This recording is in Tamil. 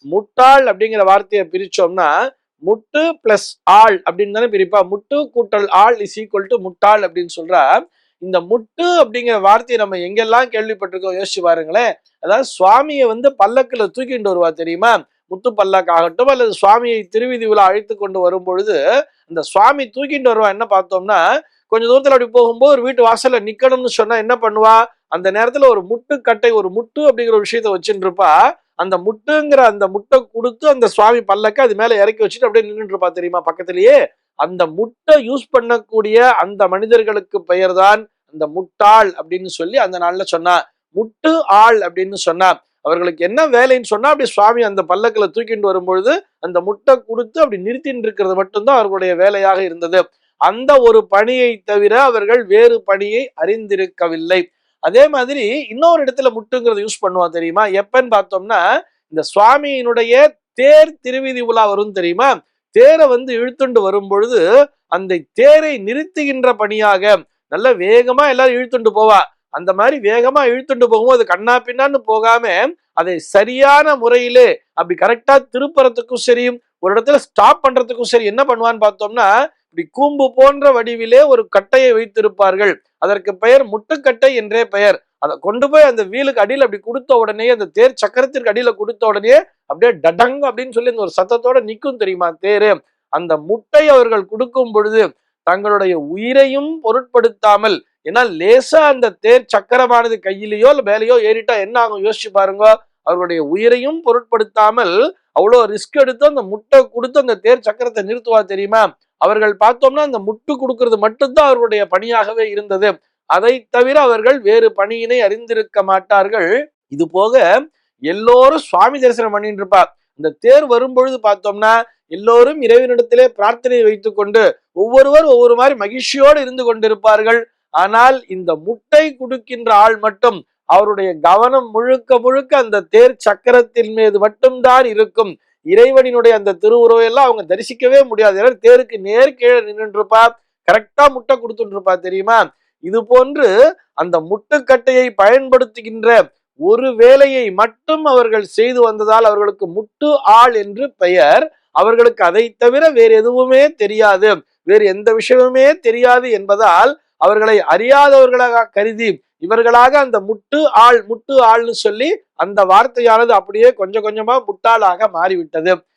முட்டாள் அப்படிங்கிற வார்த்தையை பிரிச்சோம்னா முட்டு பிளஸ் ஆள் அப்படின்னு தானே பிரிப்பா. முட்டு கூட்டல் ஆள் இஸ் ஈக்குவல் டு முட்டாள் அப்படின்னு சொல்றா. இந்த முட்டு அப்படிங்கிற வார்த்தையை நம்ம எங்கெல்லாம் கேள்விப்பட்டிருக்கோம் யோசிச்சு பாருங்களேன். அதாவது சுவாமியை பல்லக்குல தூக்கிட்டு வருவா தெரியுமா, முத்து பல்லக்காகட்டும் அல்லது சுவாமியை திருவிதி விழா அழைத்து கொண்டு வரும் பொழுது அந்த சுவாமி தூக்கிட்டு வருவா. என்ன பார்த்தோம்னா கொஞ்ச தூரத்துல அப்படி போகும்போது ஒரு வீட்டு வாசல்ல நிக்கணும்னு சொன்னா என்ன பண்ணுவா, அந்த நேரத்துல ஒரு முட்டு கட்டை, ஒரு முட்டு அப்படிங்கிற ஒரு விஷயத்த வச்சுட்டு இருப்பா. அந்த முட்டுங்கிற அந்த முட்டை கொடுத்து அந்த சுவாமி பல்லக்க அது மேல இறக்கி வச்சுட்டு அப்படியே நின்றுட்டு இருப்பா தெரியுமா பக்கத்திலேயே. அந்த முட்டை யூஸ் பண்ணக்கூடிய அந்த மனிதர்களுக்கு பெயர் தான் அந்த முட்டாள் அப்படின்னு சொல்லி அந்த நாள்ல சொன்னா. முட்டு ஆள் அப்படின்னு சொன்னா அவர்களுக்கு என்ன வேலைன்னு சொன்னா, அப்படி சுவாமி அந்த பல்லக்குல தூக்கிட்டு வரும்பொழுது அந்த முட்டை கொடுத்து அப்படி நிறுத்தின்னு இருக்கிறது மட்டும்தான் அவர்களுடைய வேலையாக இருந்தது. அந்த ஒரு பணியை தவிர அவர்கள் வேறு பணியை அறிந்திருக்கவில்லை. அதே மாதிரி இன்னொரு இடத்துல முட்டுங்கிறது யூஸ் பண்ணுவா தெரியுமா, எப்பன்னு பார்த்தோம்னா இந்த சுவாமியினுடைய தேர் திருவிதி உலா வரும் தெரியுமா. தேரை இழுத்துண்டு வரும் பொழுது அந்த தேரை நிறுத்துகின்ற பணியாக நல்ல வேகமா எல்லாரும் இழுத்துண்டு போவா. அந்த மாதிரி வேகமா இழுத்துண்டு போகும்போது கண்ணா பின்னான்னு போகாம அதை சரியான முறையிலே அப்படி கரெக்டா திருப்புறத்துக்கும் சரி, ஒரு இடத்துல ஸ்டாப் பண்றதுக்கும் சரி என்ன பண்ணுவான்னு பார்த்தோம்னா, இப்படி கூம்பு போன்ற வடிவிலே ஒரு கட்டையை வைத்திருப்பார்கள். அதற்கு பெயர் முட்டுக்கட்டை என்றே பெயர். அதை கொண்டு போய் அந்த வீலுக்கு அடியில் அப்படி கொடுத்த உடனே, அந்த தேர் சக்கரத்திற்கு அடியில கொடுத்த உடனே அப்படியே டடங் அப்படின்னு சொல்லி அந்த ஒரு சத்தத்தோட நிற்கும் தெரியுமா தேரு. அந்த முட்டை அவர்கள் கொடுக்கும் பொழுது தங்களுடைய உயிரையும் பொருட்படுத்தாமல், ஏன்னா லேசா அந்த தேர் சக்கரமானது கையிலேயோ இல்ல மேலேயோ ஏறிட்டா என்ன ஆகும் யோசிச்சு பாருங்க. அவர்களுடைய உயிரையும் பொருட்படுத்தாமல் அவ்வளோ ரிஸ்க் எடுத்து அந்த முட்டை கொடுத்து அந்த தேர் சக்கரத்தை நிறுத்துவா தெரியுமா. அவர்கள் பார்த்தோம்னா அந்த முட்டு கொடுக்கறது மட்டும்தான் அவர்களுடைய பணியாகவே இருந்தது. அதை தவிர அவர்கள் வேறு பணியினை அறிந்திருக்க மாட்டார்கள். இது போக எல்லோரும் சுவாமி தரிசனம் பண்ணிட்டு இருப்பா. இந்த தேர் வரும்பொழுது பார்த்தோம்னா எல்லோரும் இறைவனிடத்திலே பிரார்த்தனை வைத்துக் கொண்டு ஒவ்வொருவர் ஒவ்வொரு மாதிரி மகிழ்ச்சியோடு இருந்து கொண்டிருப்பார்கள். ஆனால் இந்த முட்டை கொடுக்கின்ற ஆள் மட்டும் அவருடைய கவனம் முழுக்க முழுக்க அந்த தேர் சக்கரத்தின் மீது மட்டும்தான் இருக்கும். இறைவனினுடைய அந்த திருவுருவை எல்லாம் அவங்க தரிசிக்கவே முடியாது. ஏன்னா தேருக்கு நேர் கீழே நின்று இருப்பா, கரெக்டா முட்டை கொடுத்துட்டு இருப்பா தெரியுமா. இது போன்று அந்த முட்டுக்கட்டையை பயன்படுத்துகின்ற ஒரு வேலையை மட்டும் அவர்கள் செய்து வந்ததால் அவர்களுக்கு முட்டு ஆள் என்று பெயர். அவர்களுக்கு அதை தவிர வேறு எதுவுமே தெரியாது, வேறு எந்த விஷயமுமே தெரியாது என்பதால் அவர்களை அறியாதவர்களாக கருதி இவர்களாக அந்த முட்டு ஆள்னு சொல்லி அந்த வார்த்தையானது அப்படியே கொஞ்சம் கொஞ்சமா முட்டாளாக மாறிவிட்டது.